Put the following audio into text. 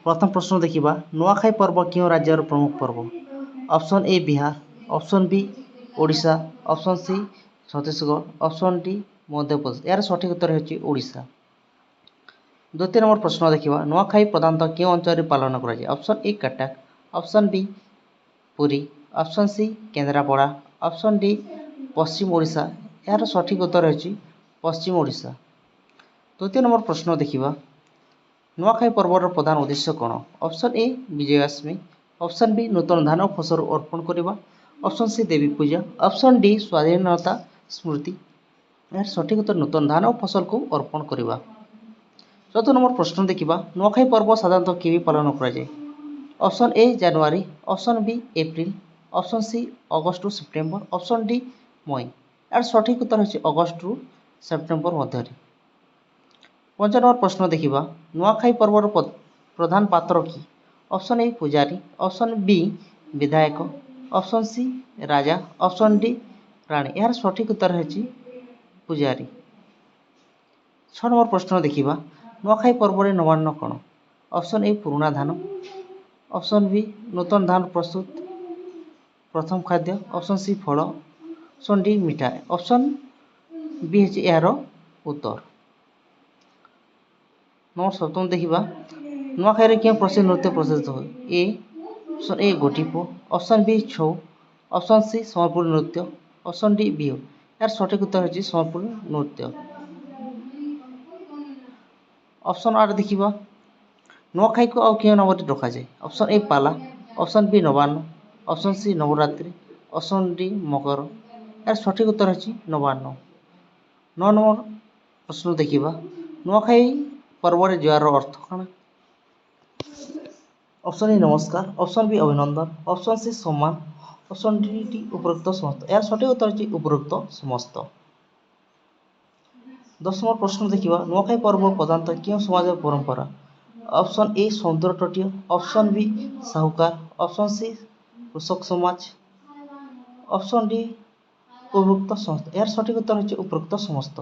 प्रथम प्रश्न देखा नुआखाई पर्व क्यों राज्यर प्रमुख पर्व। Option A Bihar, option B Odisha, option C Chhattisgarh, option D Madhya Pradesh. यार सठिक उत्तर होची ओडिशा। द्वितीय नंबर प्रश्न देखा नुआखाई प्रधानतः क्यों अंचल पालन कराए। Option A Cuttack, option B Puri, option C Kendrapara, option D Paschim Odisha. यार सठिक उत्तर होची पश्चिम ओडिशा। तृतीय नंबर प्रश्न देखा नुआखाई पर्वर प्रधान उद्देश्य कौन। Option A Vijayadashami, option B नूतन धान और फसल अर्पण करने, ऑप्शन सी देवी पूजा, ऑप्शन डी स्वाधीनता स्मृति। यार सठिक उत्तर नूतन धान और फसल को अर्पण करने। चौथ नंबर प्रश्न देखा नुआखाई पर्व साधारणतः केवे पालन कराए। ऑप्शन ए जनवरी, option B April, option C August रु सेप्टेम्बर, ऑप्शन डी मई। यार सठिक उत्तर होची अगस्ट रु सेप्टेम्बर मध्य। पंचम नंबर प्रश्न देखा नुआखाई पर्वर प्रधान पात्र कि। ऑप्शन ए पूजारी, ऑप्शन बी विधायक, ऑप्शन सी राजा, ऑप्शन डी राणी। यार सठिक उत्तर होची पूजारी। 6 नंबर प्रश्न देखा नुआखाई पर्व नवान्न कौन। ऑप्शन ए पुराणा धान, ऑप्शन बी नूतन धान प्रस्तुत प्रथम खाद्य, ऑप्शन सी फल, ऑप्शन डी मिठा, ऑप्शन बी है यार उत्तर। नंबर 7 देखा नुआखाई क्यों प्रसिद्ध नृत्य प्रदर्शित हुए। ऑप्शन ए गोटीपुଅ, ऑप्शन बी छौ, ऑप्शन सी सम्बलपुरी नृत्य, ऑप्शन डी बिहू। यार सठिक उत्तर होची सम्बलपुरी नृत्य। ऑप्शन आठ देखा नुआखाई को आउ क्यों नाम रखा जाए। Option A Pala, option B नवान्न, option C Navratri, option D Makar. यार सठिक उत्तर होची नवान्न। 9 नंबर प्रश्न देखा नुआखाई पर्व जुआर अर्थ कौन। ऑप्शन ए नमस्कार, ऑप्शन बी अभिनंदन, ऑप्शन सी सम्मान, ऑप्शन डी उपरोक्त समस्त। यार सठिक उत्तर होची उपरोक्त समस्त। 10 नंबर प्रश्न देखा नुआखाई पर्व प्रधानतः क्यों समाज परंपरा। ऑप्शन ए समुद्र तटीय, ऑप्शन बी साहूकार, ऑप्शन सी कृषक समाज, ऑप्शन डी उपरोक्त समस्त। यार सठिक उत्तर होची उपरोक्त समस्त।